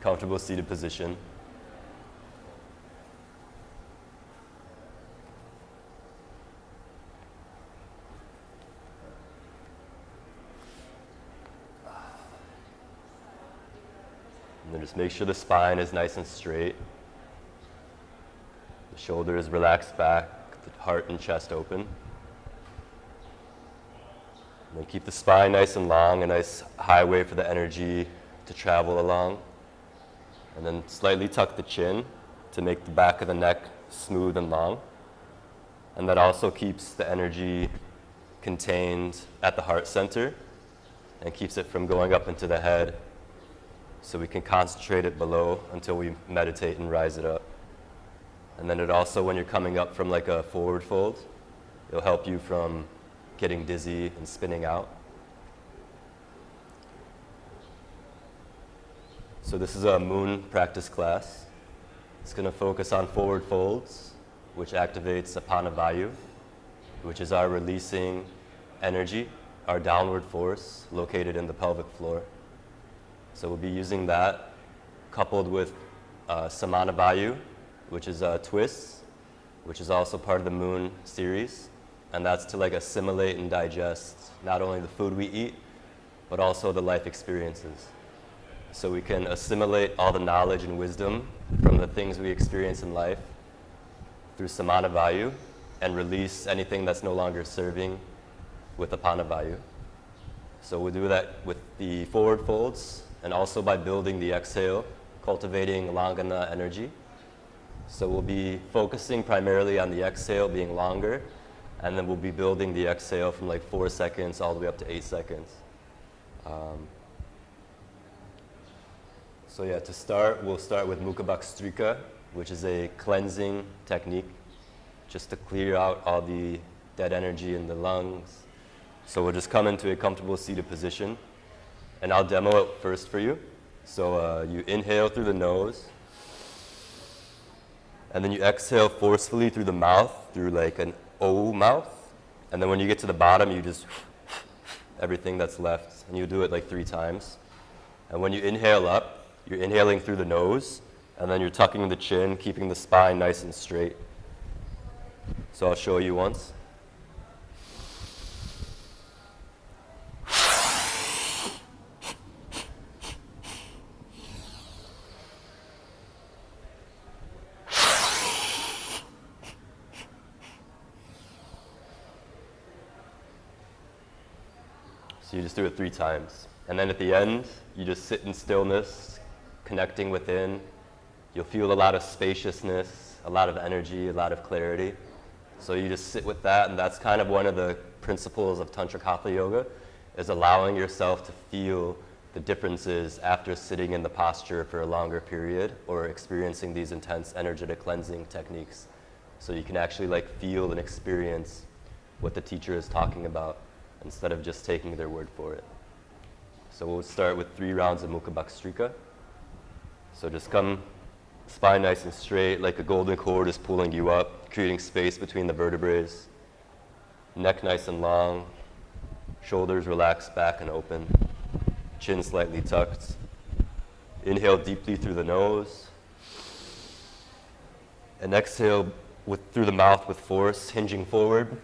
comfortable seated position. And then just make sure the spine is nice and straight. The shoulders relax back, the heart and chest open. And then keep the spine nice and long, a nice highway for the energy to travel along. And then slightly tuck the chin to make the back of the neck smooth and long. And that also keeps the energy contained at the heart center and keeps it from going up into the head, so we can concentrate it below until we meditate and rise it up. And then it also, when you're coming up from like a forward fold, it'll help you from getting dizzy and spinning out. So this is a moon practice class. It's going to focus on forward folds, which activates Apana Vayu, which is our releasing energy, our downward force located in the pelvic floor. So we'll be using that coupled with Samana Vayu, which is twists, which is also part of the moon series. And that's to like assimilate and digest not only the food we eat, but also the life experiences. So we can assimilate all the knowledge and wisdom from the things we experience in life through Samana Vayu and release anything that's no longer serving with Apana Vayu. So we'll do that with the forward folds and also by building the exhale, cultivating Langana energy. So we'll be focusing primarily on the exhale being longer, and then we'll be building the exhale from like 4 seconds all the way up to 8 seconds. So yeah, to start, we'll start with Mukha Bhastrika, which is a cleansing technique, just to clear out all the dead energy in the lungs. So we'll just come into a comfortable seated position, and I'll demo it first for you. So you inhale through the nose, and then you exhale forcefully through the mouth, through like an O mouth. And then when you get to the bottom, you just everything that's left, and you do it like 3 times. And when you inhale up, you're inhaling through the nose, and then you're tucking the chin, keeping the spine nice and straight. So I'll show you once. So you just do it 3 times. And then at the end, you just sit in stillness, connecting within. You'll feel a lot of spaciousness, a lot of energy, a lot of clarity. So you just sit with that, and that's kind of one of the principles of Tantric Hatha Yoga, is allowing yourself to feel the differences after sitting in the posture for a longer period or experiencing these intense energetic cleansing techniques. So you can actually like feel and experience what the teacher is talking about, instead of just taking their word for it. So we'll start with 3 rounds of Mukha Bhastrika. So just come, spine nice and straight, like a golden cord is pulling you up, creating space between the vertebrae. Neck nice and long, shoulders relaxed back and open, chin slightly tucked. Inhale deeply through the nose, and exhale through the mouth with force, hinging forward.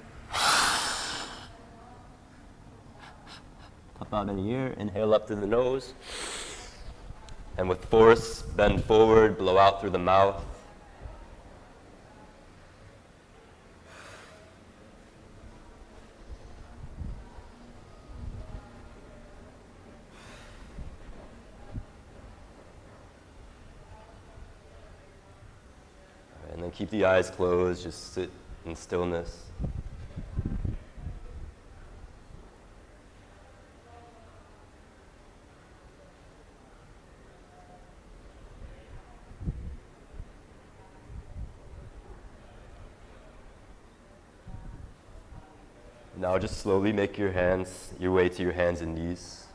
Puff out in the ear, inhale up through the nose. And with force, bend forward, blow out through the mouth. And then keep the eyes closed, just sit in stillness. Now just slowly make your way to your hands and knees,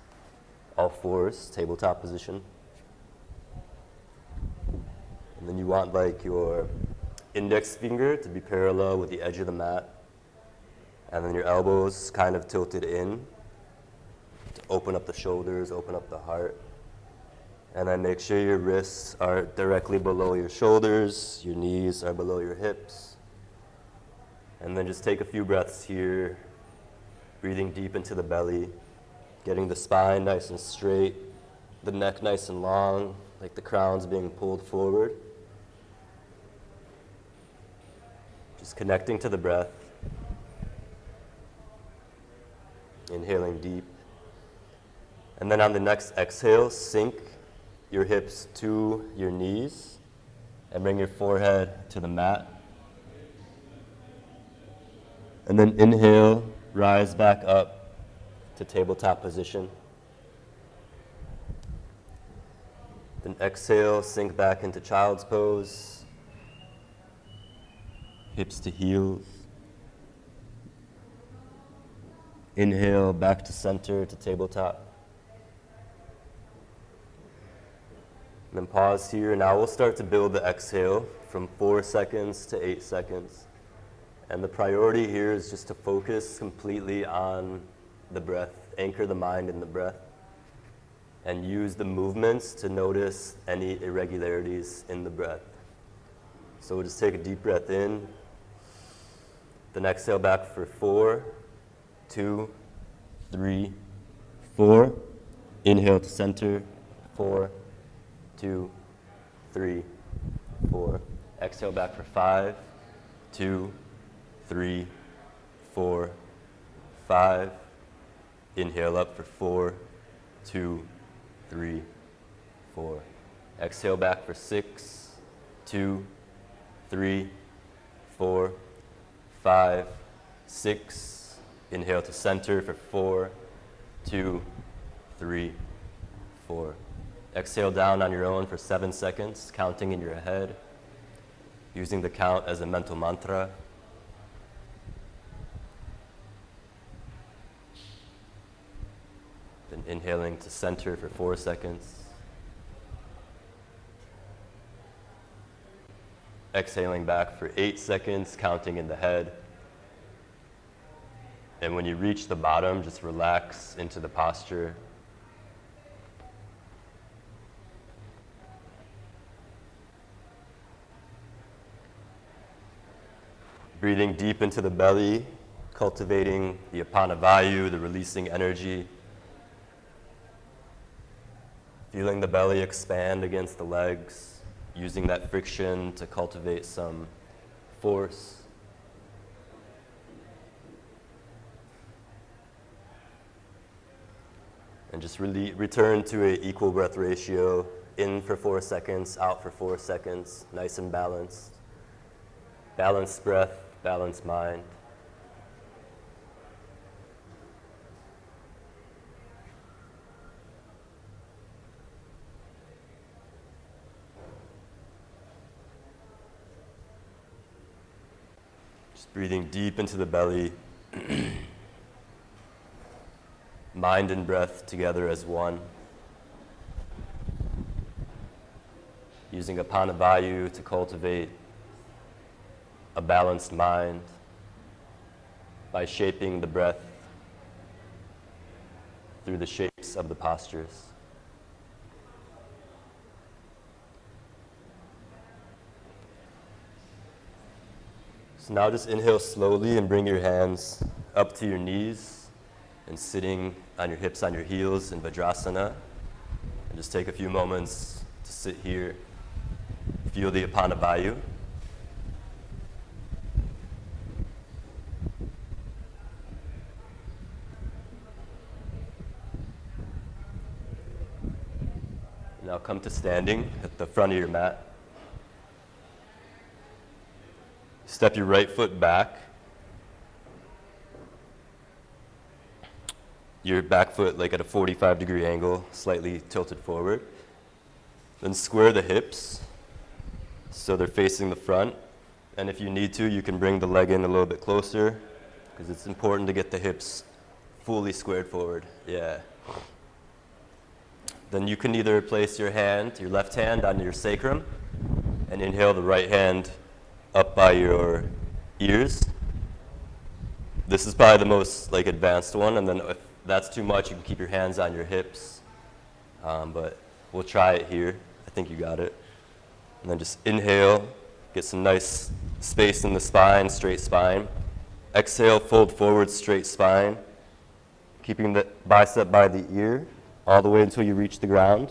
all fours, tabletop position. And then you want like your index finger to be parallel with the edge of the mat, and then your elbows kind of tilted in to open up the shoulders, open up the heart. And then make sure your wrists are directly below your shoulders, your knees are below your hips. And then just take a few breaths here, breathing deep into the belly, getting the spine nice and straight, the neck nice and long, like the crown's being pulled forward. Just connecting to the breath. Inhaling deep. And then on the next exhale, sink your hips to your knees and bring your forehead to the mat. And then inhale, rise back up to tabletop position. Then exhale, sink back into child's pose. Hips to heels. Inhale, back to center to tabletop. And then pause here. Now we'll start to build the exhale from 4 seconds to 8 seconds. And the priority here is just to focus completely on the breath, anchor the mind in the breath, and use the movements to notice any irregularities in the breath. So we'll just take a deep breath in, then exhale back for 4, 2, 3, 4. Inhale to center, 4, 2, 3, 4. Exhale back for 5, 2, 3, 4, 5. Inhale up for 4, 2, 3, 4. Exhale back for 6, 2, 3, 4, 5, 6. Inhale to center for 4, 2, 3, 4. Exhale down on your own for 7 seconds, counting in your head, using the count as a mental mantra. Then inhaling to center for 4 seconds. Exhaling back for 8 seconds, counting in the head. And when you reach the bottom, just relax into the posture. Breathing deep into the belly, cultivating the apana vayu, the releasing energy. Feeling the belly expand against the legs, using that friction to cultivate some force. And just really return to an equal breath ratio, in for 4 seconds, out for 4 seconds, nice and balanced. Balanced breath, balanced mind. Just breathing deep into the belly. Mind and breath together as one. Using apana vayu to cultivate a balanced mind by shaping the breath through the shapes of the postures. So now just inhale slowly and bring your hands up to your knees and sitting on your hips, on your heels in Vajrasana. And just take a few moments to sit here, feel the apana vayu. Now come to standing at the front of your mat. Step your right foot back. Your back foot like at a 45-degree angle, slightly tilted forward. Then square the hips so they're facing the front. And if you need to, you can bring the leg in a little bit closer because it's important to get the hips fully squared forward. Yeah. Then you can either place your left hand on your sacrum and inhale the right hand up by your ears. This is probably the most advanced one, and then if that's too much, you can keep your hands on your hips. But We'll try it here. I think you got it. And then just inhale, get some nice space in the spine, straight spine. Exhale, fold forward, straight spine. Keeping the bicep by the ear all the way until you reach the ground.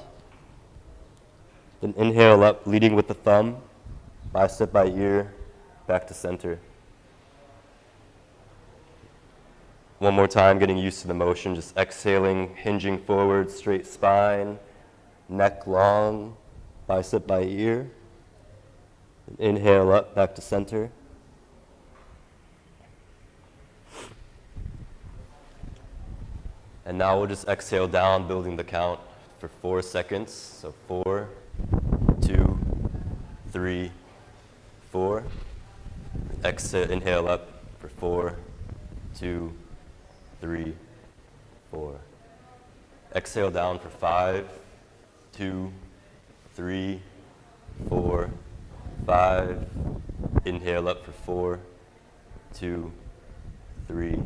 Then inhale up, leading with the thumb, bicep by ear, back to center. One more time, getting used to the motion, just exhaling, hinging forward, straight spine, neck long, bicep by ear. Inhale up, back to center. And now we'll just exhale down, building the count for 4 seconds. So 4, 2, 3, 4. Exhale, inhale up for 4, 2, 3, 4. Exhale down for 5, 2, 3, 4, 5. Inhale up for 4, 2, 3,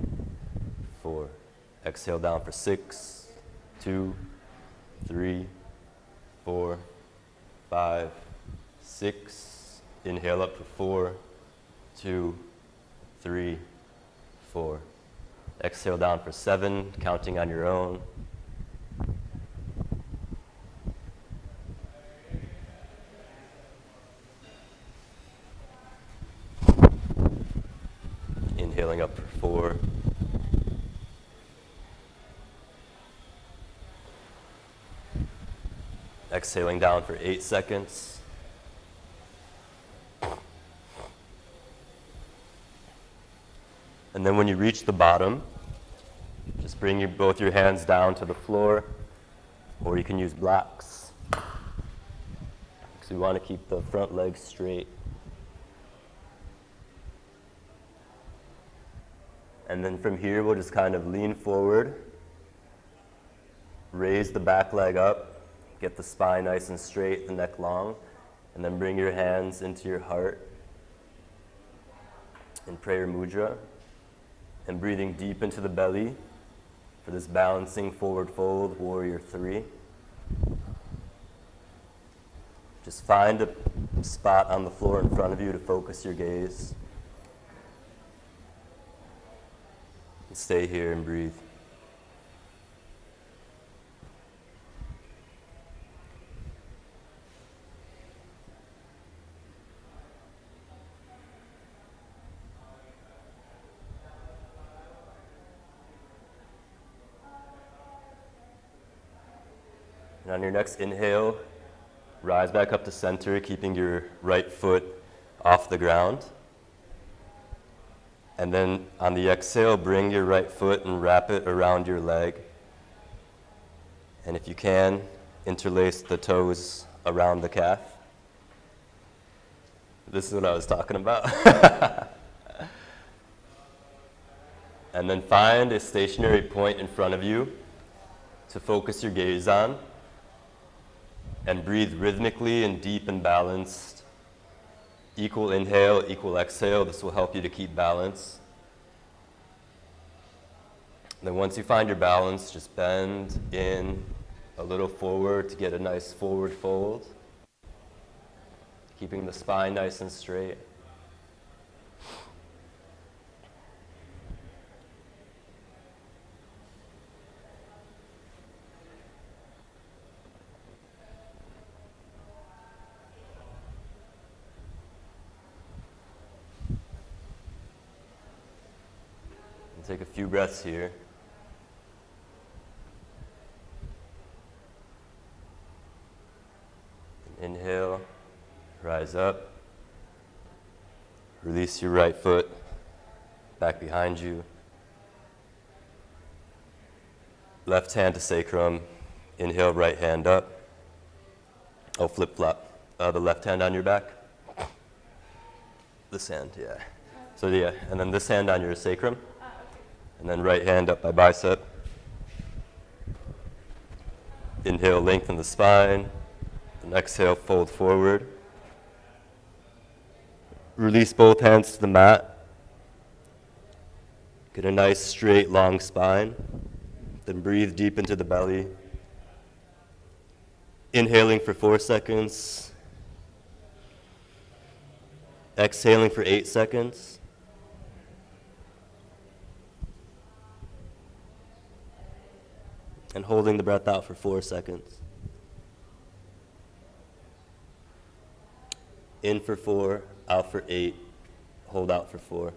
4. Exhale down for 6, 2, 3, 4, 5, 6. Inhale up for 4, 2, 3, 4. Exhale down for 7, counting on your own. Inhaling up for 4. Exhaling down for 8 seconds. And then when you reach the bottom, just bring both your hands down to the floor, or you can use blocks. So we want to keep the front legs straight. And then from here, we'll just kind of lean forward, raise the back leg up, get the spine nice and straight, the neck long, and then bring your hands into your heart in prayer mudra, and breathing deep into the belly for this balancing forward fold, warrior 3. Just find a spot on the floor in front of you to focus your gaze. And stay here and breathe. And on your next inhale, rise back up to center, keeping your right foot off the ground. And then on the exhale, bring your right foot and wrap it around your leg. And if you can, interlace the toes around the calf. This is what I was talking about. And then find a stationary point in front of you to focus your gaze on. And breathe rhythmically and deep and balanced. Equal inhale, equal exhale. This will help you to keep balance. And then once you find your balance, just bend in a little forward to get a nice forward fold. Keeping the spine nice and straight. Take a few breaths here. Inhale, rise up. Release your right foot back behind you. Left hand to sacrum. Inhale, right hand up. Oh, flip-flop. The left hand on your back. This hand, yeah. So yeah, and then this hand on your sacrum. And then right hand up by bicep. Inhale, lengthen the spine. Then exhale, fold forward. Release both hands to the mat. Get a nice, straight, long spine. Then breathe deep into the belly. Inhaling for 4 seconds. Exhaling for 8 seconds. And holding the breath out for 4 seconds. In for 4, out for 8, hold out for 4.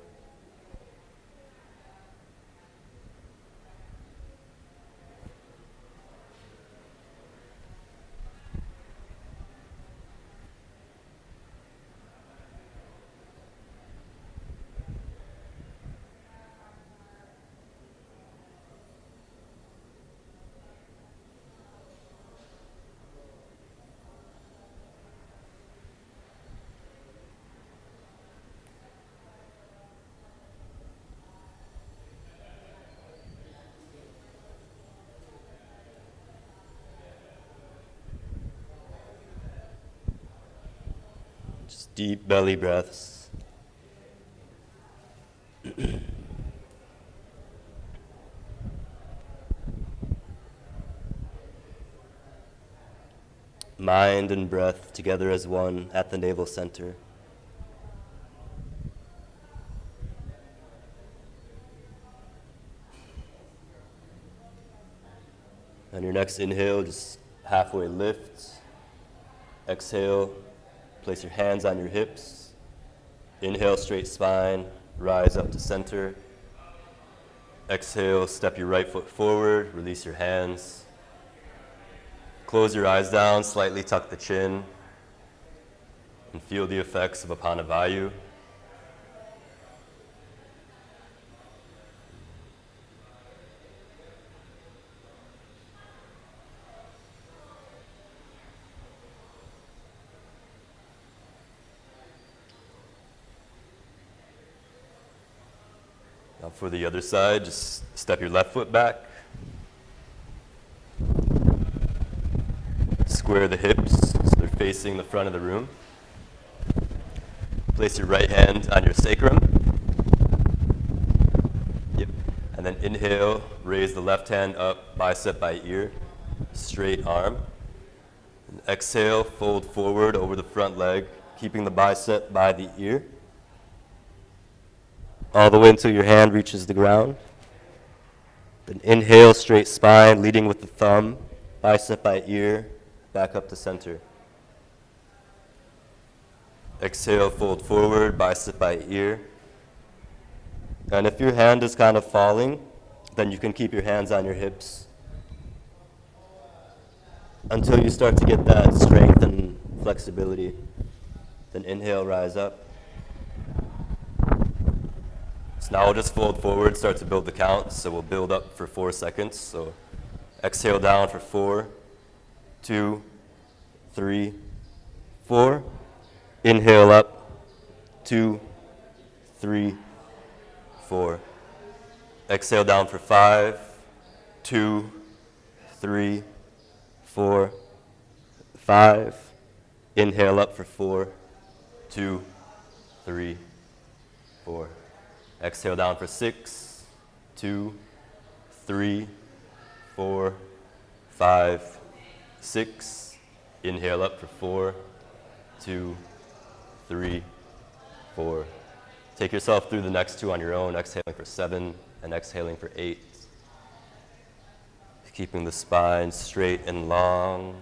Just deep belly breaths. Mind and breath together as one at the navel center. On your next inhale, just halfway lift. Exhale, place your hands on your hips. Inhale, straight spine, rise up to center. Exhale, step your right foot forward, release your hands. Close your eyes down, slightly tuck the chin, and feel the effects of Apanavayu. Now for the other side, just step your left foot back. Square the hips so they're facing the front of the room. Place your right hand on your sacrum. Yep. And then inhale, raise the left hand up, bicep by ear, straight arm. And exhale, fold forward over the front leg, keeping the bicep by the ear. All the way until your hand reaches the ground. Then inhale, straight spine, leading with the thumb, bicep by ear, back up to center. Exhale, fold forward, bicep by ear. And if your hand is kind of falling, then you can keep your hands on your hips until you start to get that strength and flexibility. Then inhale, rise up. So now we'll just fold forward, start to build the count. So we'll build up for 4 seconds. So exhale down for 4, 2, 3, 4. Inhale up, 2, 3, 4. Exhale down for 5, 2, 3, 4, 5. Inhale up for 4, 2, 3, 4. Exhale down for 6, 2, 3, 4, 5, 6. Inhale up for 4, 2, 3, 4. Take yourself through the next two on your own, exhaling for 7 and exhaling for 8. Keeping the spine straight and long.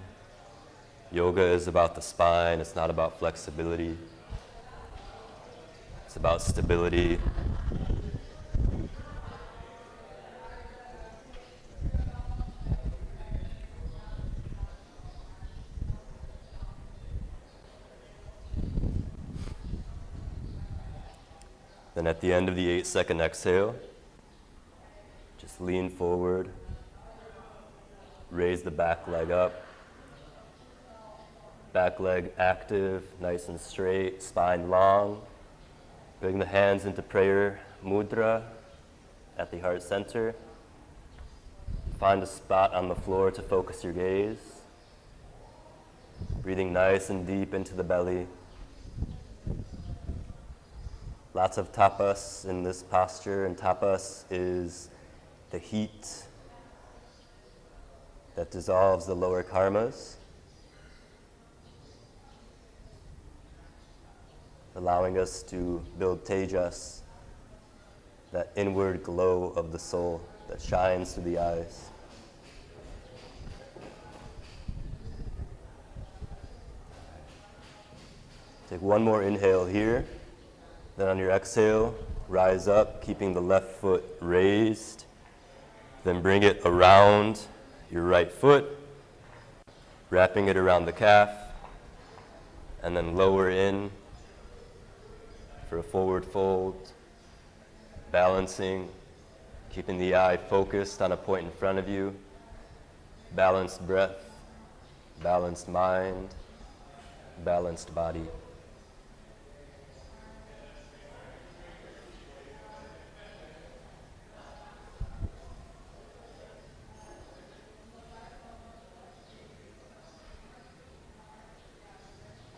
Yoga is about the spine, it's not about flexibility. It's about stability. Then at the end of the 8-second exhale, just lean forward, raise the back leg up. Back leg active, nice and straight, spine long. Bring the hands into prayer mudra at the heart center. Find a spot on the floor to focus your gaze. Breathing nice and deep into the belly. Lots of tapas in this posture, and tapas is the heat that dissolves the lower karmas. allowing us to build tejas, that inward glow of the soul that shines through the eyes. Take one more inhale here. Then on your exhale, rise up, keeping the left foot raised. Then bring it around your right foot, wrapping it around the calf, and then lower in for a forward fold, balancing, keeping the eye focused on a point in front of you, balanced breath, balanced mind, balanced body.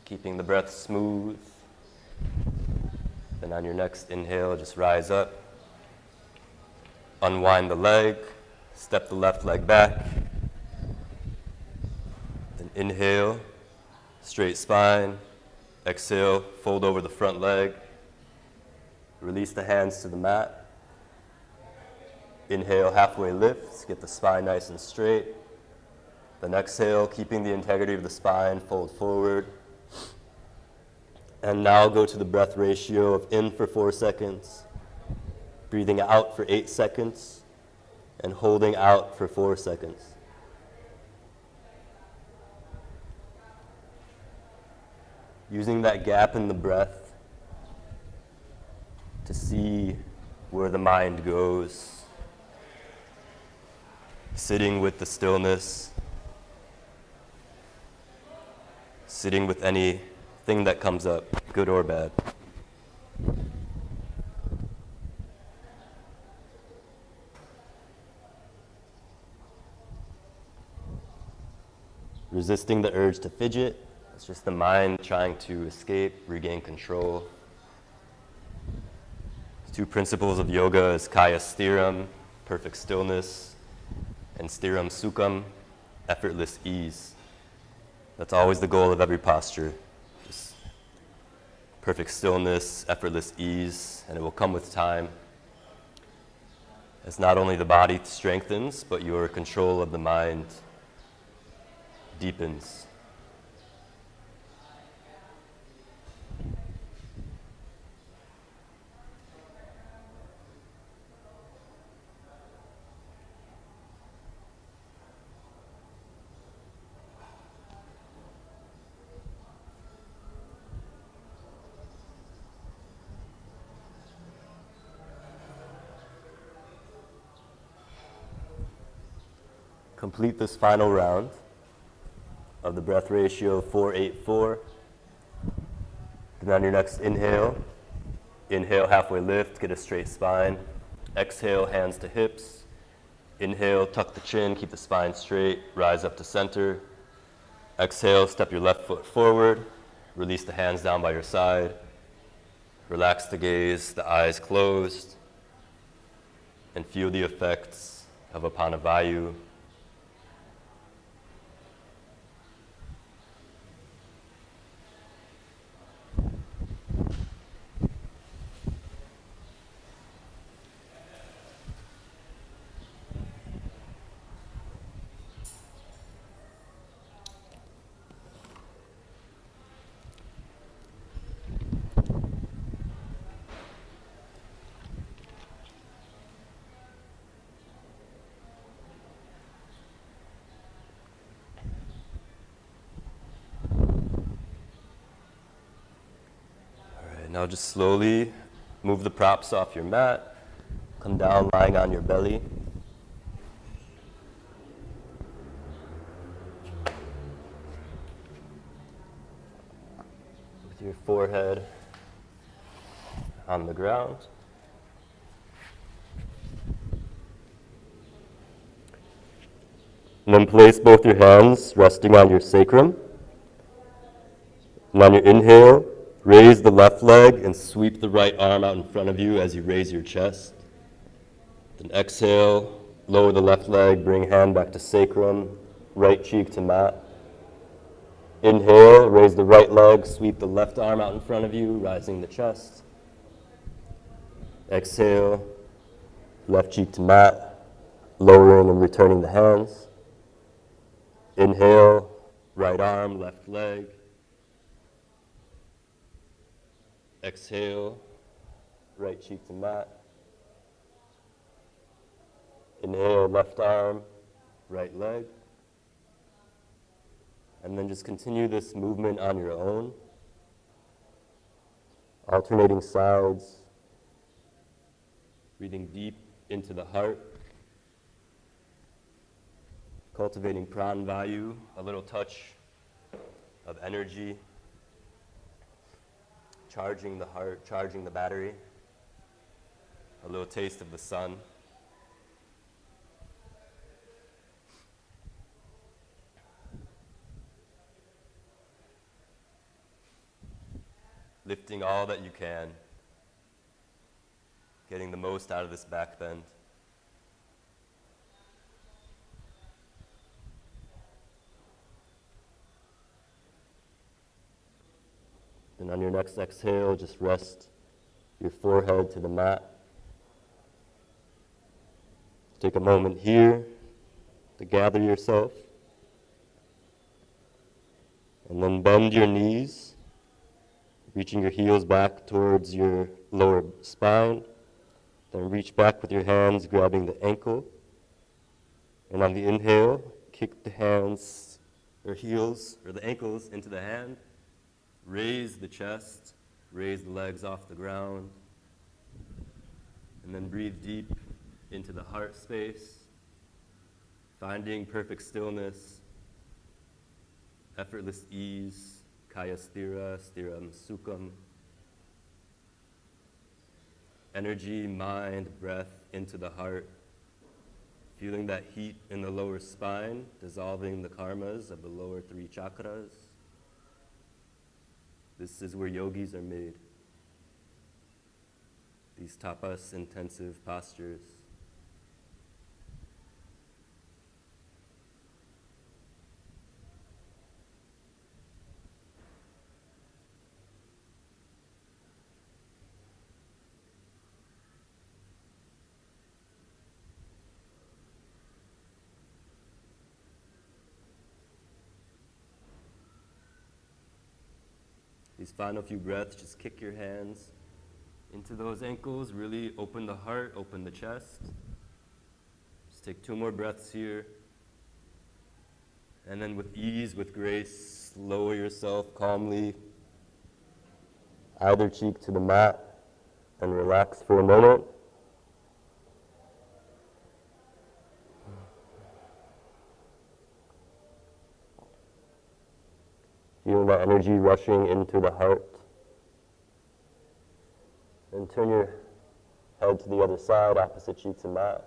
Keeping the breath smooth. Then on your next inhale, just rise up. Unwind the leg, step the left leg back. Then inhale, straight spine. Exhale, fold over the front leg. Release the hands to the mat. Inhale, halfway lift, get the spine nice and straight. Then exhale, keeping the integrity of the spine, fold forward. And now go to the breath ratio of in for 4 seconds, breathing out for 8 seconds, and holding out for 4 seconds. Using that gap in the breath to see where the mind goes, sitting with the stillness, sitting with anything that comes up, good or bad. Resisting the urge to fidget. It's just the mind trying to escape, regain control. The 2 principles of yoga is kaya sthiram, perfect stillness, and sthiram sukham, effortless ease. That's always the goal of every posture. Just perfect stillness, effortless ease, and it will come with time. As not only the body strengthens, but your control of the mind deepens. Complete this final round of the breath ratio 4-8-4. Then on your next inhale, inhale, halfway lift, get a straight spine. Exhale, hands to hips. Inhale, tuck the chin, keep the spine straight, rise up to center. Exhale, step your left foot forward, release the hands down by your side. Relax the gaze, the eyes closed, and feel the effects of Apanavayu. Now just slowly move the props off your mat. Come down lying on your belly. With your forehead on the ground. And then place both your hands resting on your sacrum. And on your inhale, raise the left leg and sweep the right arm out in front of you as you raise your chest. Then exhale, lower the left leg, bring hand back to sacrum, right cheek to mat. Inhale, raise the right leg, sweep the left arm out in front of you, rising the chest. Exhale, left cheek to mat, lowering and returning the hands. Inhale, right arm, left leg. Exhale, right cheek to mat. Inhale, left arm, right leg. And then just continue this movement on your own, alternating sides, breathing deep into the heart, cultivating pran vayu, a little touch of energy, charging the heart, charging the battery, a little taste of the sun. Lifting all that you can, getting the most out of this back bend. And on your next exhale, just rest your forehead to the mat. Take a moment here to gather yourself. And then bend your knees, reaching your heels back towards your lower spine. Then reach back with your hands, grabbing the ankle. And on the inhale, kick the hands or heels or the ankles into the hand. Raise the chest, raise the legs off the ground. And then breathe deep into the heart space, finding perfect stillness, effortless ease, kaya sthira, sthiram sukham. Energy, mind, breath into the heart, feeling that heat in the lower spine, dissolving the karmas of the lower 3 chakras. This is where yogis are made. These tapas intensive postures. These final few breaths, just kick your hands into those ankles, really open the heart, open the chest. Just take 2 more breaths here. And then with ease, with grace, lower yourself calmly, either cheek to the mat, and relax for a moment. Feel that energy rushing into the heart. And turn your head to the other side, opposite cheek to mat.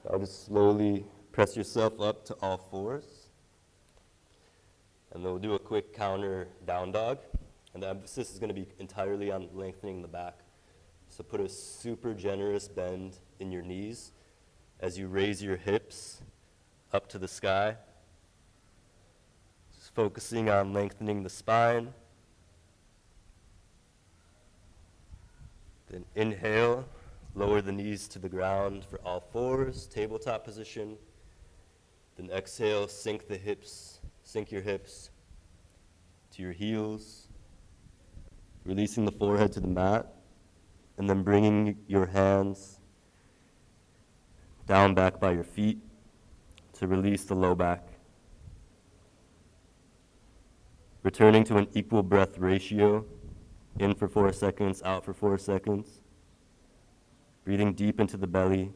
Now just slowly press yourself up to all fours. And then we'll do a quick counter down dog. And the emphasis is going to be entirely on lengthening the back. So put a super generous bend in your knees as you raise your hips up to the sky. Just focusing on lengthening the spine. Then inhale, lower the knees to the ground for all fours, tabletop position. Then exhale, sink your hips to your heels, releasing the forehead to the mat. And then bringing your hands down back by your feet to release the low back. Returning to an equal breath ratio, in for 4 seconds, out for 4 seconds. Breathing deep into the belly.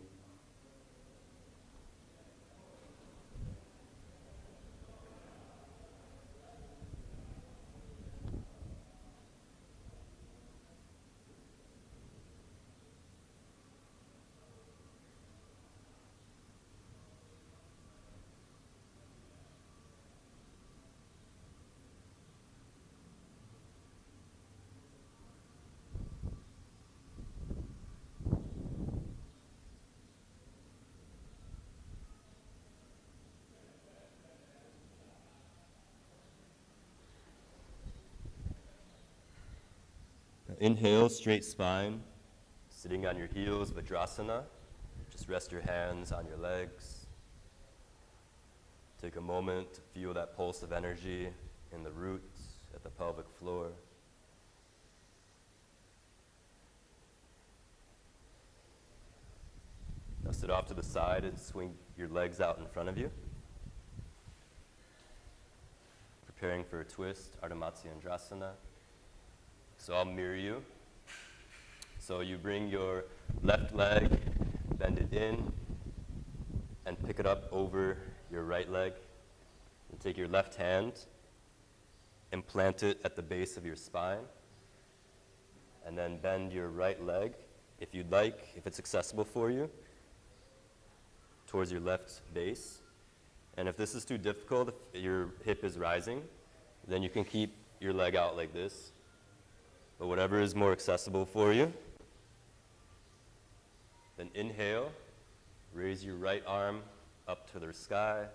Inhale, straight spine, sitting on your heels, Vajrasana. Just rest your hands on your legs. Take a moment to feel that pulse of energy in the roots, at the pelvic floor. Now sit off to the side and swing your legs out in front of you. Preparing for a twist, Ardha Matsyendrasana. So I'll mirror you. So you bring your left leg, bend it in, and pick it up over your right leg. And take your left hand and plant it at the base of your spine. And then bend your right leg, if you'd like, if it's accessible for you, towards your left base. And if this is too difficult, if your hip is rising, then you can keep your leg out like this. But whatever is more accessible for you. Then inhale, raise your right arm up to the sky,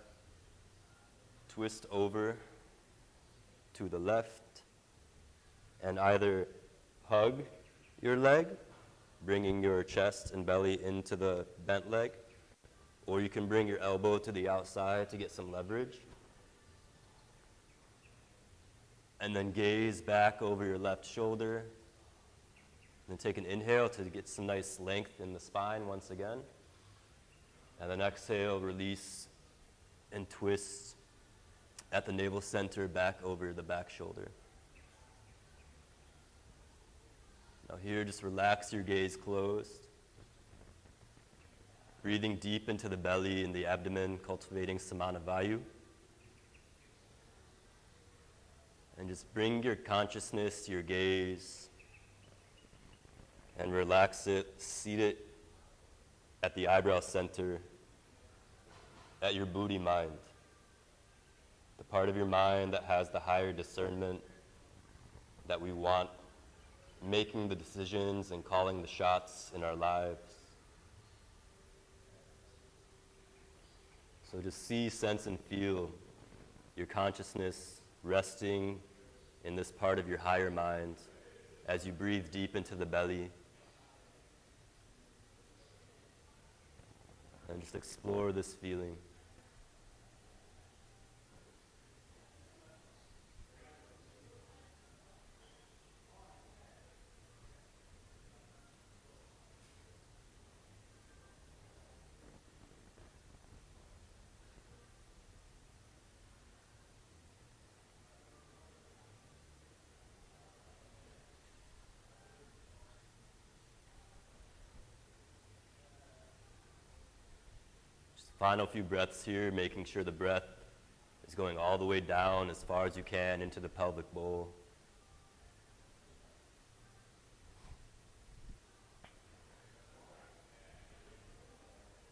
twist over to the left, and either hug your leg, bringing your chest and belly into the bent leg, or you can bring your elbow to the outside to get some leverage. And then gaze back over your left shoulder. And take an inhale to get some nice length in the spine once again. And then exhale, release, and twist at the navel center back over the back shoulder. Now here, just relax your gaze closed. Breathing deep into the belly and the abdomen, cultivating samana vayu. And just bring your consciousness, your gaze, and relax it, seat it at the eyebrow center, at your buddhi mind, the part of your mind that has the higher discernment that we want, making the decisions and calling the shots in our lives. So just see, sense, and feel your consciousness resting in this part of your higher mind as you breathe deep into the belly. And just explore this feeling. Final few breaths here, making sure the breath is going all the way down as far as you can into the pelvic bowl.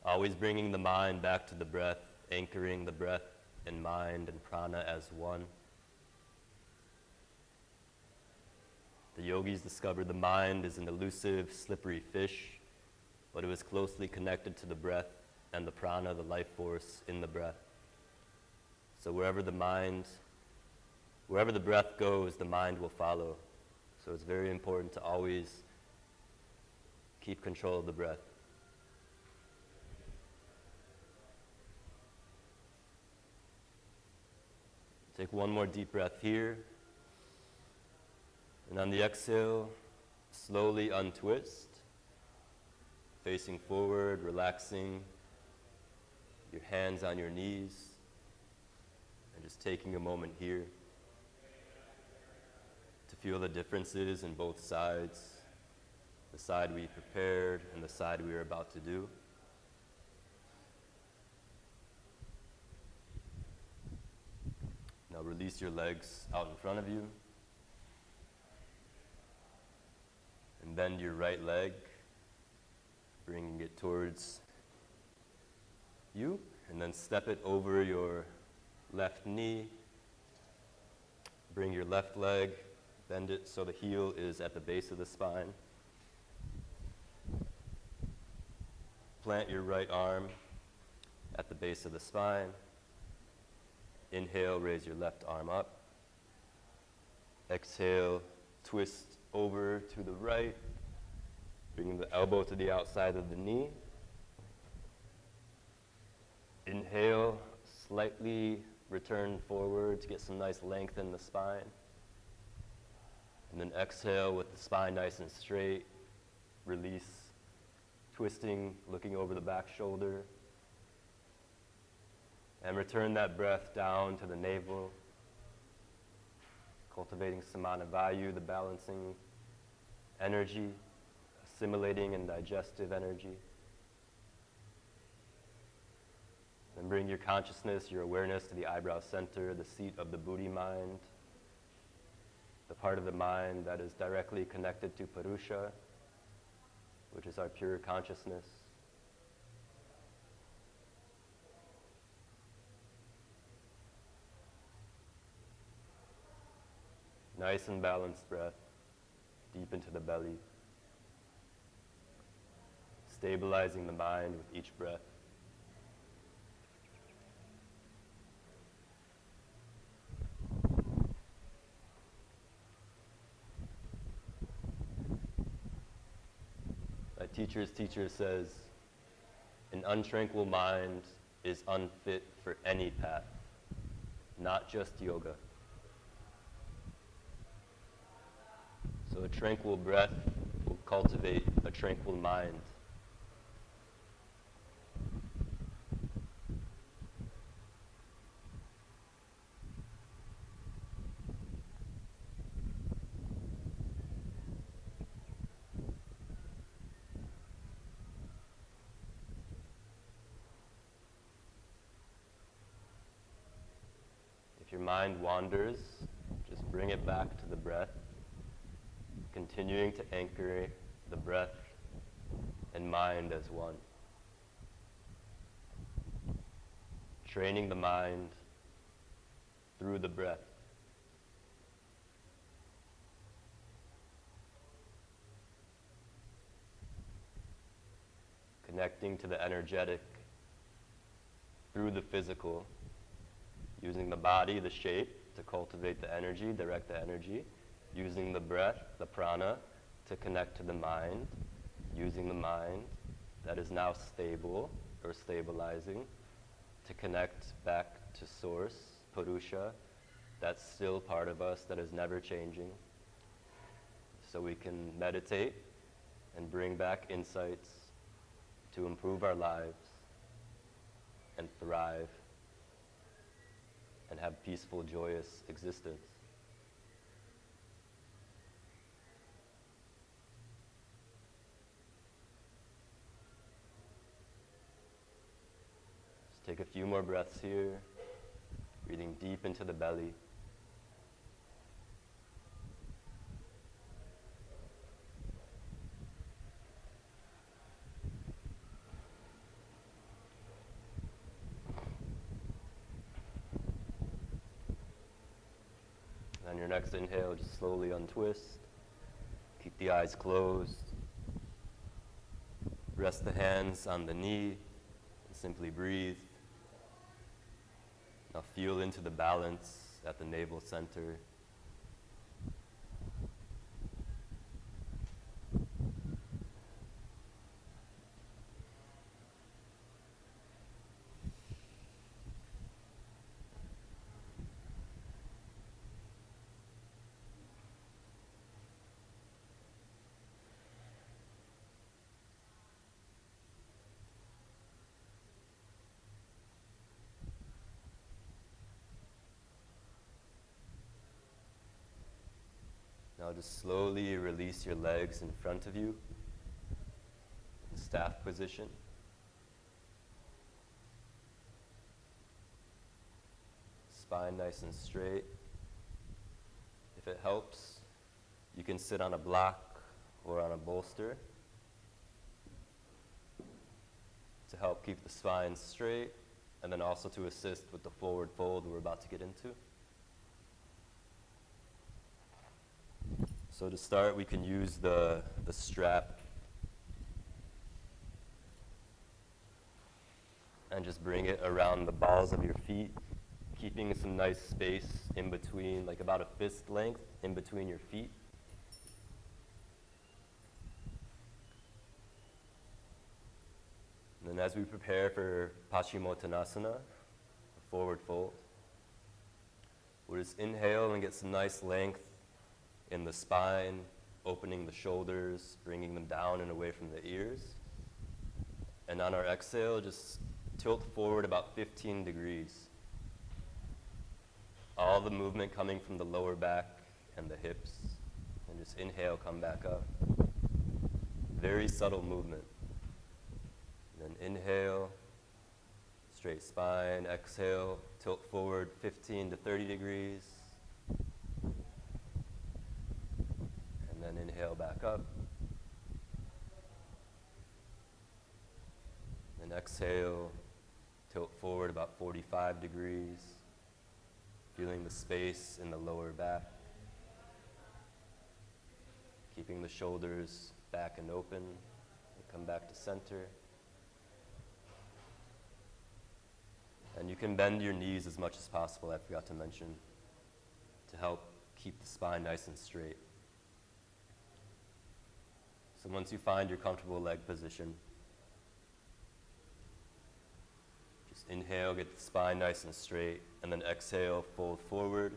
Always bringing the mind back to the breath, anchoring the breath and mind and prana as one. The yogis discovered the mind is an elusive, slippery fish, but it was closely connected to the breath and the prana, the life force in the breath. So wherever the breath goes, the mind will follow. So it's very important to always keep control of the breath. Take one more deep breath here. And on the exhale, slowly untwist, facing forward, relaxing your hands on your knees, and just taking a moment here to feel the differences in both sides, the side we prepared and the side we are about to do. Now release your legs out in front of you, and bend your right leg, bringing it towards you, and then step it over your left knee. Bring your left leg, bend it so the heel is at the base of the spine. Plant your right arm at the base of the spine. Inhale, raise your left arm up. Exhale, twist over to the right, bringing the elbow to the outside of the knee. Inhale, slightly return forward to get some nice length in the spine. And then exhale with the spine nice and straight. Release, twisting, looking over the back shoulder. And return that breath down to the navel, cultivating samana vayu, the balancing energy, assimilating and digestive energy. Then bring your consciousness, your awareness to the eyebrow center, the seat of the buddhi mind, the part of the mind that is directly connected to Purusha, which is our pure consciousness. Nice and balanced breath, deep into the belly, stabilizing the mind with each breath. My teacher's teacher says, an untranquil mind is unfit for any path, not just yoga. So a tranquil breath will cultivate a tranquil mind. If your mind wanders, just bring it back to the breath, continuing to anchor the breath and mind as one. Training the mind through the breath. Connecting to the energetic through the physical, using the body, the shape, to cultivate the energy, direct the energy, using the breath, the prana, to connect to the mind, using the mind that is now stable or stabilizing to connect back to source, Purusha, that's still part of us that is never changing. So we can meditate and bring back insights to improve our lives and thrive and have peaceful, joyous existence. Just take a few more breaths here, breathing deep into the belly. On your next inhale, just slowly untwist. Keep the eyes closed. Rest the hands on the knee and simply breathe. Now feel into the balance at the navel center. Now just slowly release your legs in front of you in staff position. Spine nice and straight. If it helps, you can sit on a block or on a bolster to help keep the spine straight and then also to assist with the forward fold we're about to get into. So to start, we can use the strap and just bring it around the balls of your feet, keeping some nice space in between, like about a fist length in between your feet. as we prepare for Paschimottanasana, a forward fold, we'll just inhale and get some nice length in the spine, opening the shoulders, bringing them down and away from the ears. And on our exhale, just tilt forward about 15 degrees. All the movement coming from the lower back and the hips. And just inhale, come back up. Very subtle movement. And then inhale, straight spine. Exhale, tilt forward 15 to 30 degrees. And then inhale back up. And exhale, tilt forward about 45 degrees. Feeling the space in the lower back. Keeping the shoulders back and open. And come back to center. And you can bend your knees as much as possible, I forgot to mention, to help keep the spine nice and straight. So once you find your comfortable leg position, just inhale, get the spine nice and straight, and then exhale, fold forward.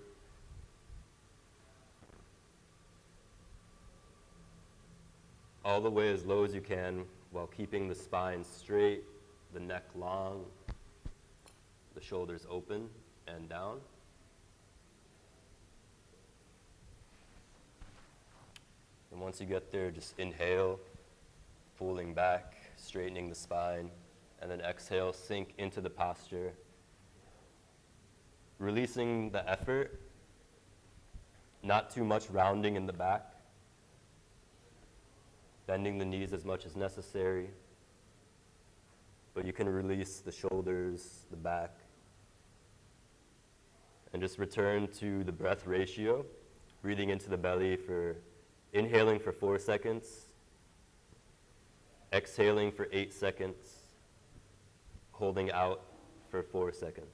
All the way as low as you can while keeping the spine straight, the neck long, the shoulders open and down. And once you get there, just inhale, pulling back, straightening the spine, and then exhale, sink into the posture. Releasing the effort, not too much rounding in the back, bending the knees as much as necessary, but you can release the shoulders, the back, and just return to the breath ratio, breathing into the belly for inhaling for 4 seconds, exhaling for 8 seconds, holding out for 4 seconds.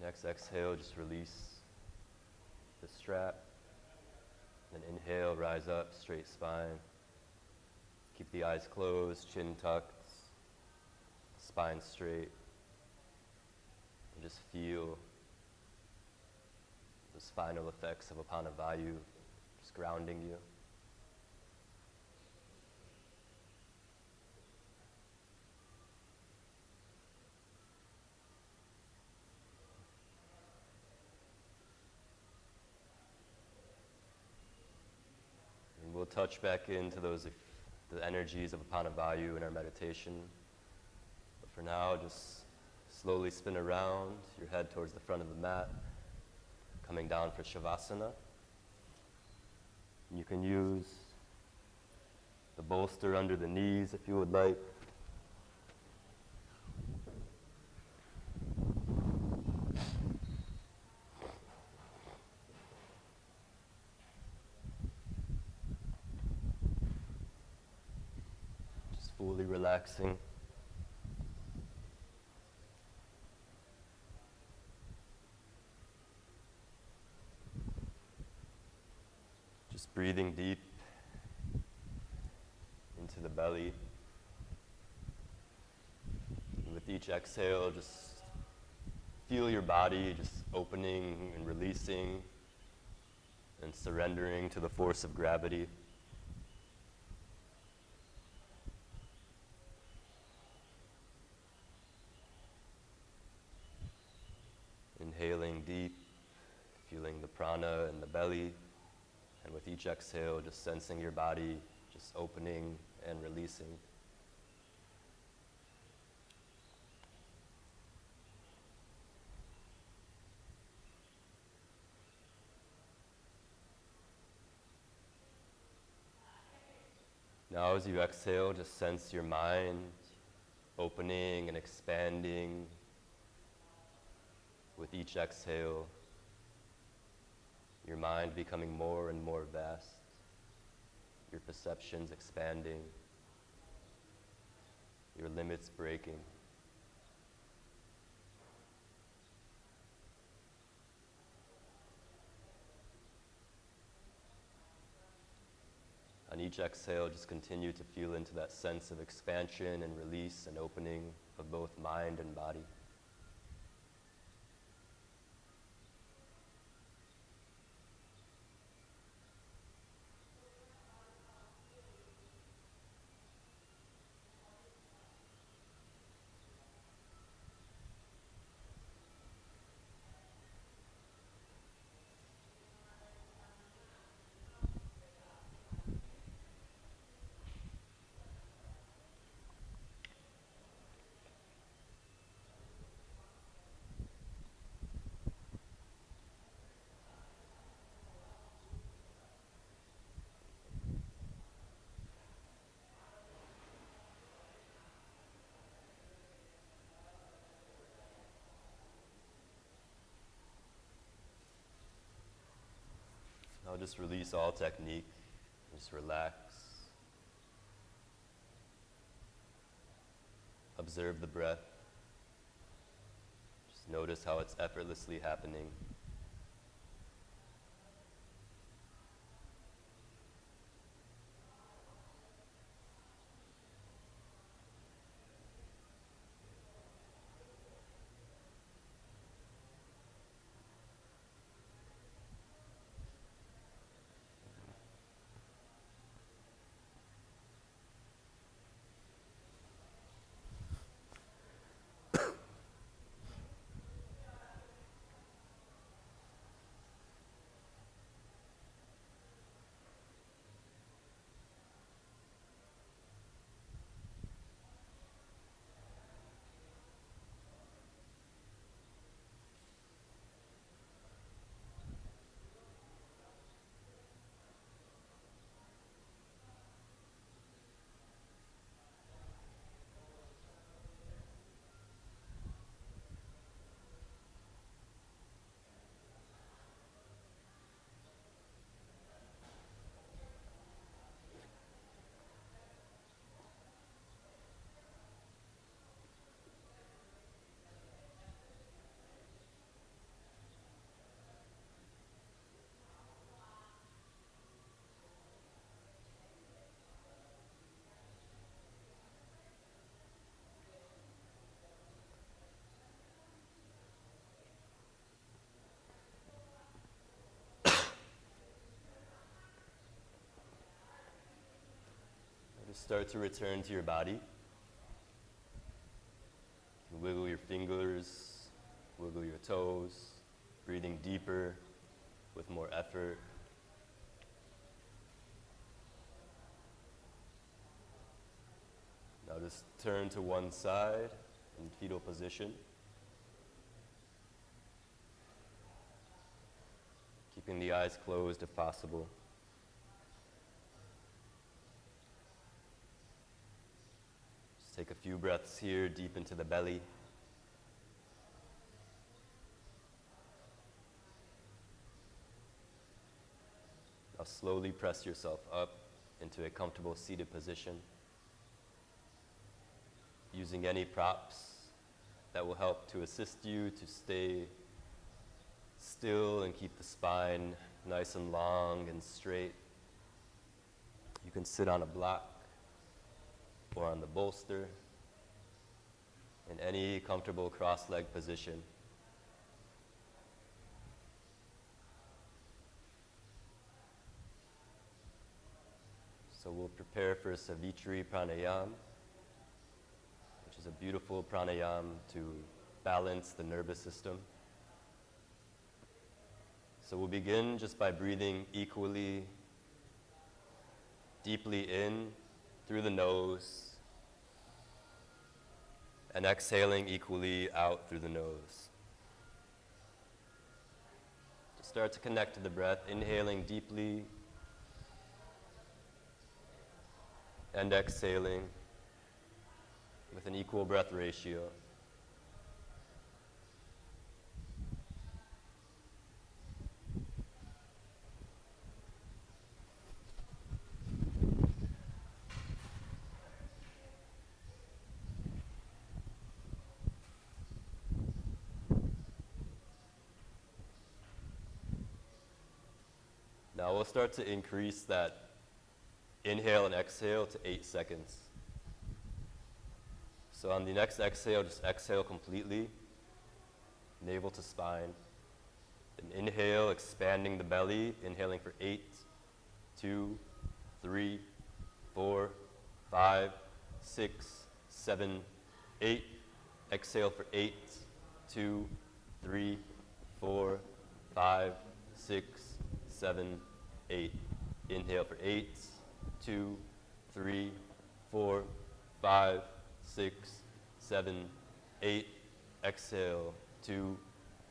Next exhale, just release the strap. Then inhale, rise up, straight spine. Keep the eyes closed, chin tucked, spine straight. And just feel the spinal effects of Apana Vayu just grounding you. touch back into the energies of Apanavayu in our meditation. But for now, just slowly spin around your head towards the front of the mat, coming down for Shavasana. You can use the bolster under the knees if you would like. Just fully relaxing. Just breathing deep into the belly. And with each exhale, just feel your body just opening and releasing and surrendering to the force of gravity. Inhaling deep, feeling the prana in the belly. And with each exhale, just sensing your body just opening and releasing. Now as you exhale, just sense your mind opening and expanding with each exhale. Your mind becoming more and more vast, your perceptions expanding, your limits breaking. On each exhale, just continue to feel into that sense of expansion and release and opening of both mind and body. Now just release all technique, just relax. Observe the breath. Just notice how it's effortlessly happening. Just start to return to your body. You can wiggle your fingers, wiggle your toes, breathing deeper with more effort. Now just turn to one side in fetal position. Keeping the eyes closed if possible. Just take a few breaths here deep into the belly. Now slowly press yourself up into a comfortable seated position, using any props that will help to assist you to stay still and keep the spine nice and long and straight. You can sit on a block or on the bolster in any comfortable cross-leg position. So we'll prepare for Savitri Pranayam, which is a beautiful pranayam to balance the nervous system. So we'll begin just by breathing equally, deeply in through the nose, and exhaling equally out through the nose. Just start to connect to the breath, inhaling deeply and exhaling with an equal breath ratio. Now we'll start to increase that inhale and exhale to 8 seconds. So on the next exhale, just exhale completely, navel to spine. Then inhale, expanding the belly, inhaling for 8, 2, 3, 4, 5, 6, 7, 8. Exhale for 8, 2, 3, 4, 5, 6, 7, 8. Inhale for 8, 2, 3, 4, 5, 6, 7, 8. Exhale, 2,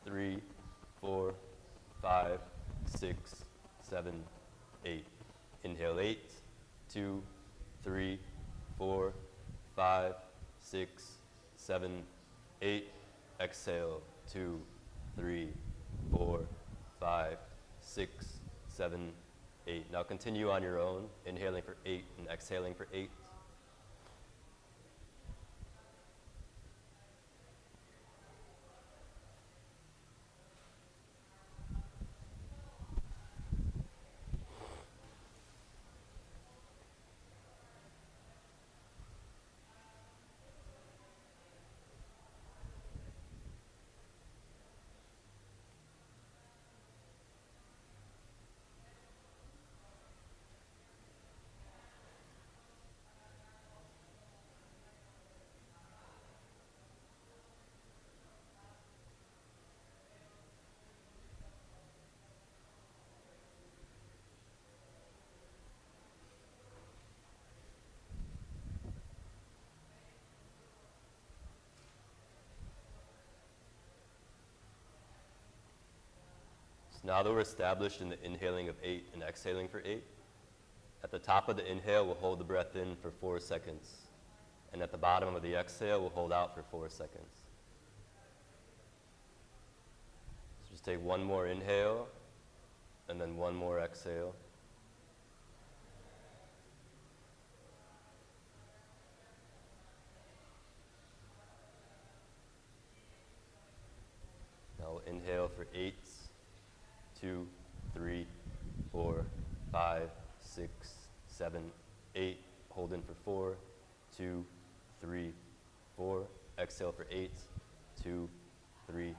3, 4, 5, 6, 7, 8. Inhale, 8, 2, 3, 4, 5, 6, 7, 8. Exhale, 2, 3, 4, 5, 6, 7, 8. Now continue on your own, inhaling for 8 and exhaling for 8. Now that we're established in the inhaling of 8 and exhaling for 8, at the top of the inhale, we'll hold the breath in for 4 seconds. And at the bottom of the exhale, we'll hold out for 4 seconds. So just take one more inhale, and then one more exhale. Now we'll inhale for 8, 2, 3, 4, 5, 6, 7, 8. Hold in for 4, 2, 3, 4. Exhale for 8, 2, 3,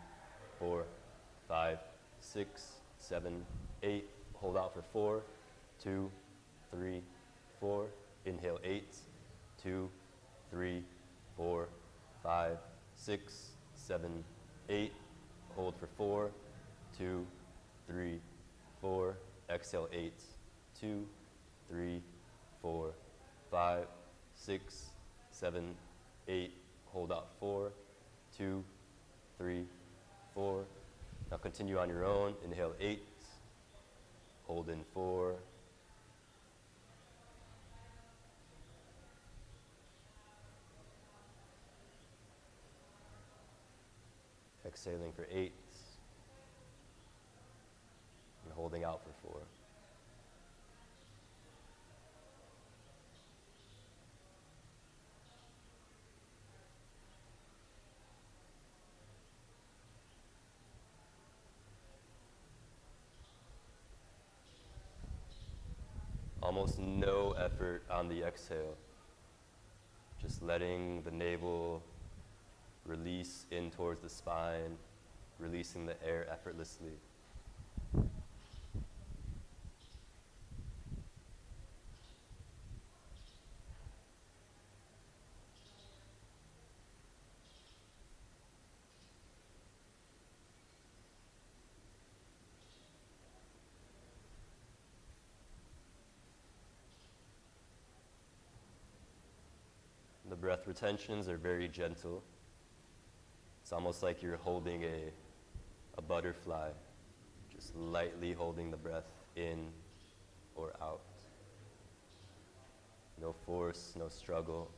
4, 5, 6, 7, 8. Hold out for 4, 2, 3, 4. Inhale 8, 2, 3, 4, 5, 6, 7, 8. Hold for 4, 2, 3, 4. Exhale 8, 2, 3, 4, 5, 6, 7, 8, hold out 4, 2, 3, 4. Now continue on your own. Inhale 8, hold in 4, exhaling for 8, and holding out for 4. Almost no effort on the exhale. Just letting the navel release in towards the spine, releasing the air effortlessly. The breath retentions are very gentle. It's almost like you're holding a butterfly, just lightly holding the breath in or out. No force, no struggle.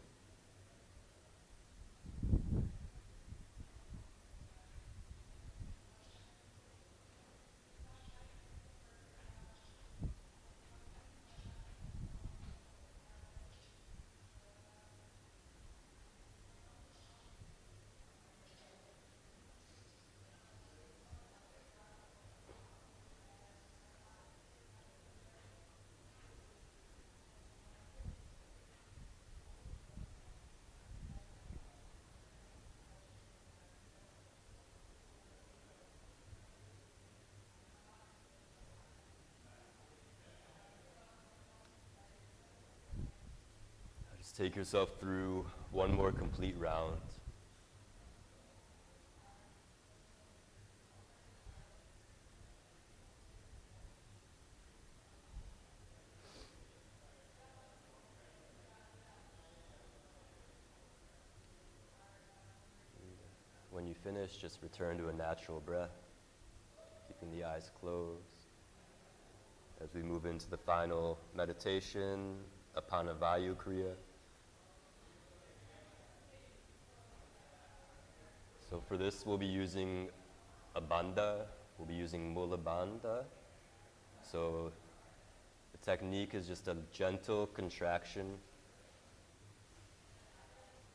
Just take yourself through one more complete round. When you finish, just return to a natural breath, keeping the eyes closed. As we move into the final meditation, Apanavayu Kriya. So for this, we'll be using a bandha. We'll be using Mula Bandha. So the technique is just a gentle contraction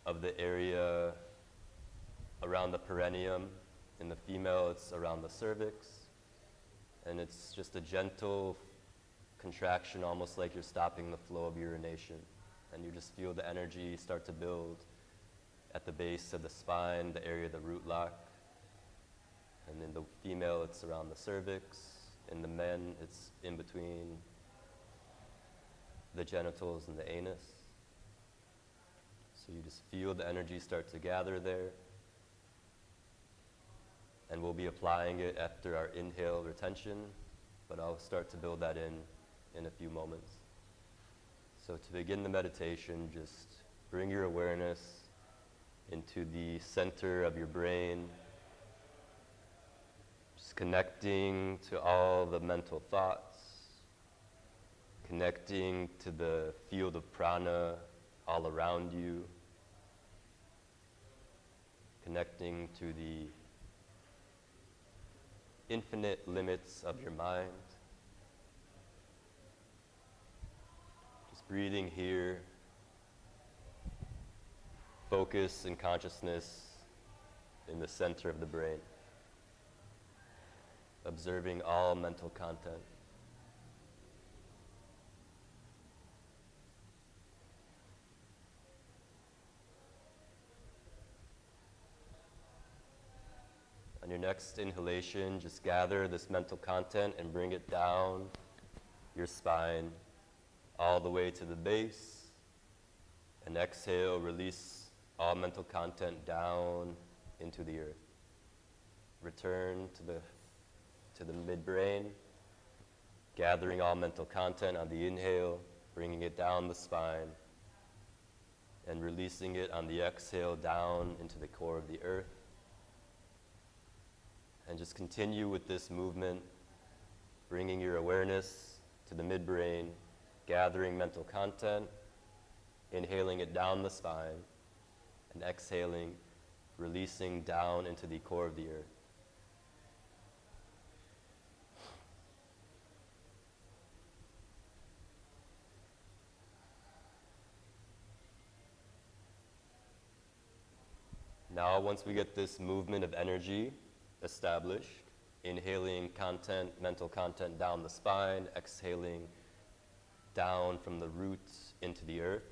of the area around the perineum. In the female, it's around the cervix. And it's just a gentle contraction, almost like you're stopping the flow of urination. And you just feel the energy start to build at the base of the spine, the area of the root lock. And in the female, it's around the cervix. In the men, it's in between the genitals and the anus. So you just feel the energy start to gather there. And we'll be applying it after our inhale retention, but I'll start to build that in a few moments. So to begin the meditation, just bring your awareness into the center of your brain, just connecting to all the mental thoughts, connecting to the field of prana all around you, connecting to the infinite limits of your mind. Just breathing here, focus and consciousness in the center of the brain, observing all mental content. On your next inhalation, just gather this mental content and bring it down your spine all the way to the base. And exhale, release all mental content down into the earth. Return to the midbrain, gathering all mental content on the inhale, bringing it down the spine. and releasing it on the exhale down into the core of the earth. And just continue with this movement, bringing your awareness to the midbrain, gathering mental content, inhaling it down the spine, and exhaling, releasing down into the core of the earth. Now, once we get this movement of energy established, inhaling content, mental content down the spine, exhaling down from the roots into the earth,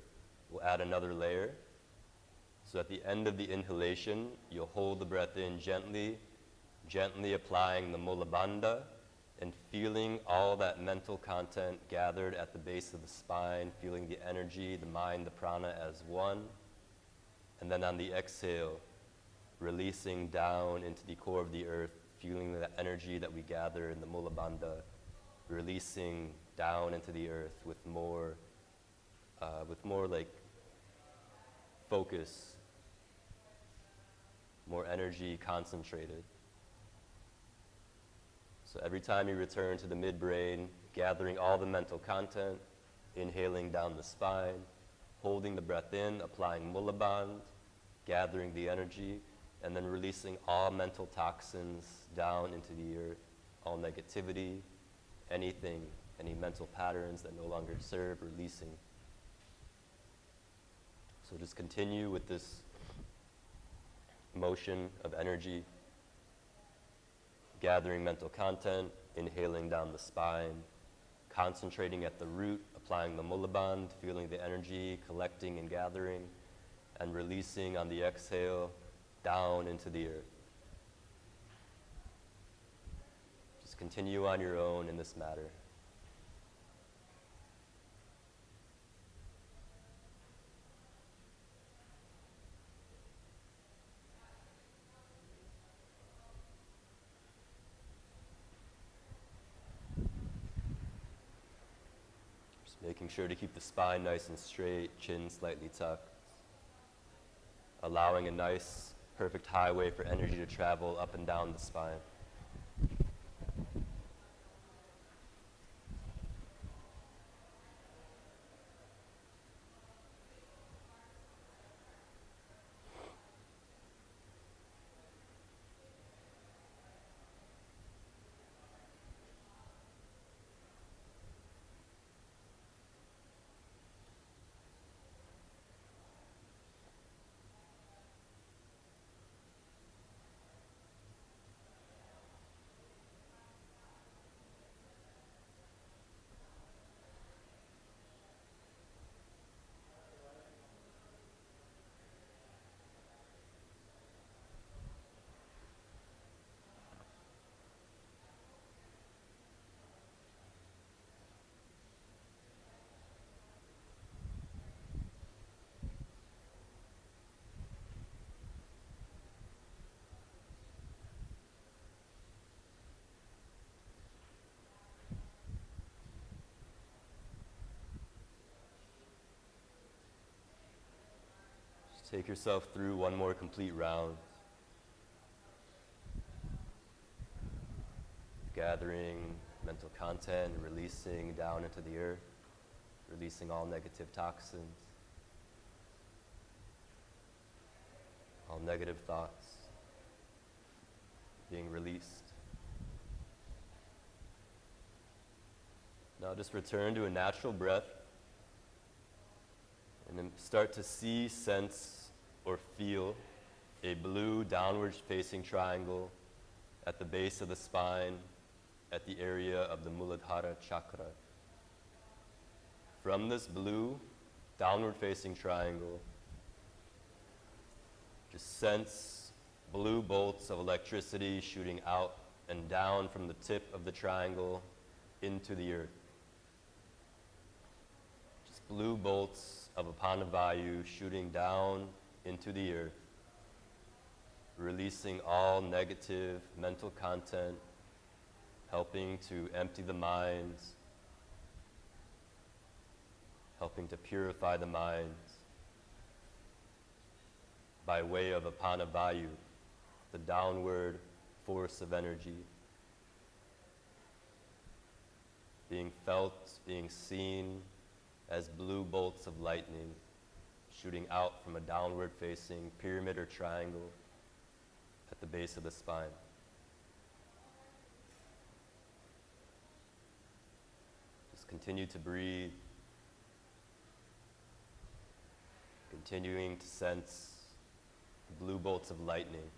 we'll add another layer. So at the end of the inhalation, you'll hold the breath in gently, gently applying the mula bandha and feeling all that mental content gathered at the base of the spine, feeling the energy, the mind, the prana as one. And then on the exhale, releasing down into the core of the earth, feeling the energy that we gather in the mula bandha, releasing down into the earth with more like focus, more energy concentrated. So every time you return to the midbrain, gathering all the mental content, inhaling down the spine, holding the breath in, applying mula bandha, gathering the energy, and then releasing all mental toxins down into the earth, all negativity, anything, any mental patterns that no longer serve, releasing. So just continue with this motion of energy, gathering mental content, inhaling down the spine, concentrating at the root, applying the mula bandha, feeling the energy, collecting and gathering, and releasing on the exhale down into the earth. Just continue on your own in this matter. Just making sure to keep the spine nice and straight, chin slightly tucked, allowing a nice, perfect highway for energy to travel up and down the spine. Take yourself through one more complete round. Gathering mental content, releasing down into the earth, releasing all negative toxins, all negative thoughts being released. Now just return to a natural breath and then start to see, sense, or feel a blue downward facing triangle at the base of the spine at the area of the Muladhara chakra. From this blue downward facing triangle, just sense blue bolts of electricity shooting out and down from the tip of the triangle into the earth. Just blue bolts of Apanavayu shooting down into the earth, releasing all negative mental content, helping to empty the minds, helping to purify the minds, by way of apanavayu, the downward force of energy, being felt, being seen as blue bolts of lightning shooting out from a downward facing pyramid or triangle at the base of the spine. Just continue to breathe, continuing to sense blue bolts of lightning,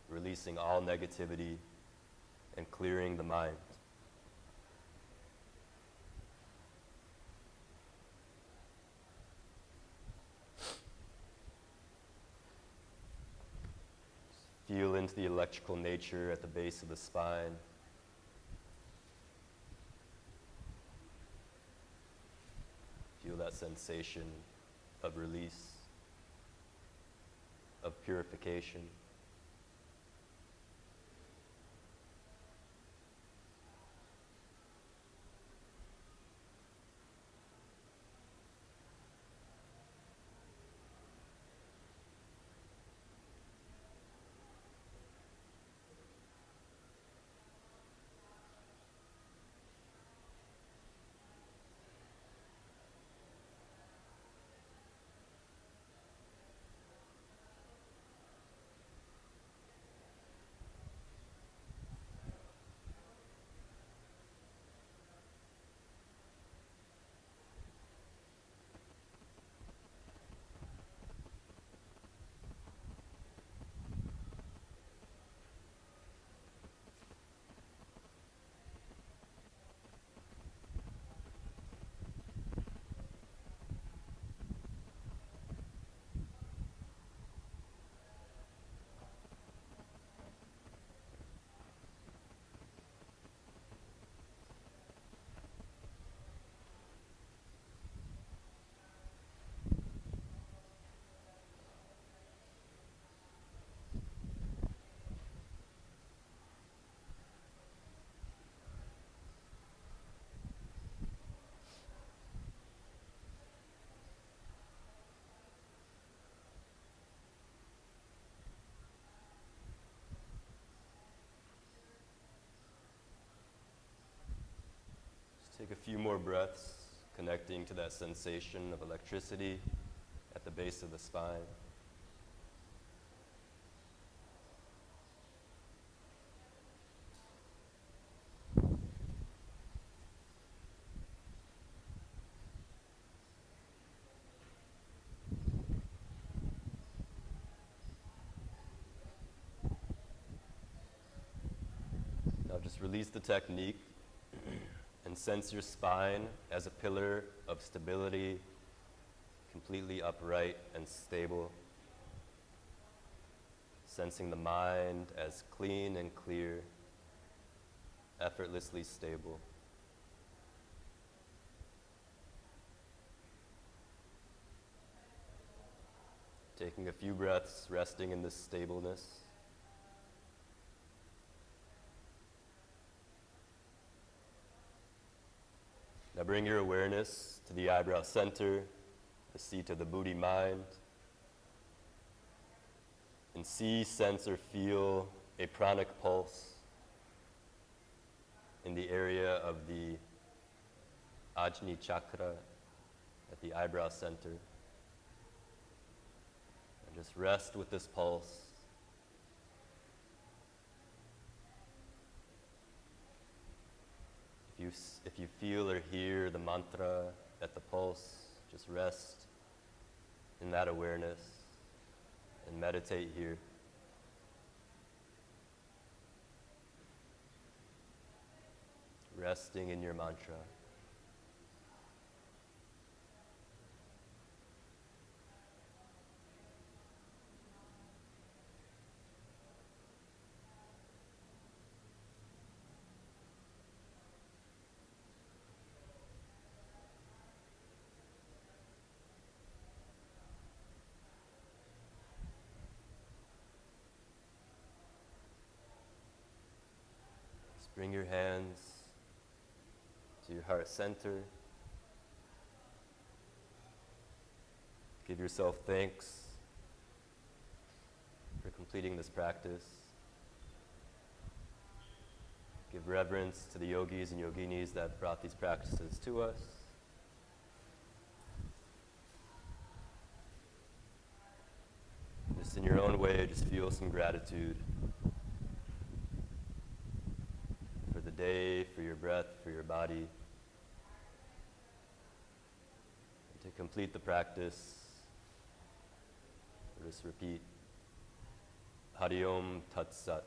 releasing all negativity and clearing the mind. Feel into the electrical nature at the base of the spine. Feel that sensation of release, of purification. Take a few more breaths, connecting to that sensation of electricity at the base of the spine. Now just release the technique and sense your spine as a pillar of stability, completely upright and stable. Sensing the mind as clean and clear, effortlessly stable. Taking a few breaths, resting in this stableness. Now bring your awareness to the eyebrow center, the seat of the Buddhi mind, and see, sense, or feel a pranic pulse in the area of the Ajni chakra at the eyebrow center. And just rest with this pulse. If you feel or hear the mantra at the pulse, just rest in that awareness and meditate here. Resting in your mantra. Bring your hands to your heart center. Give yourself thanks for completing this practice. Give reverence to the yogis and yoginis that brought these practices to us. Just in your own way, just feel some gratitude for the day, for your breath, for your body. And to complete the practice, we'll just repeat Hari Om Tat Sat.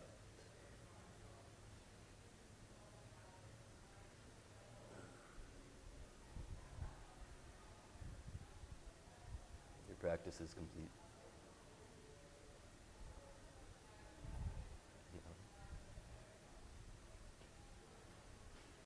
Your practice is complete.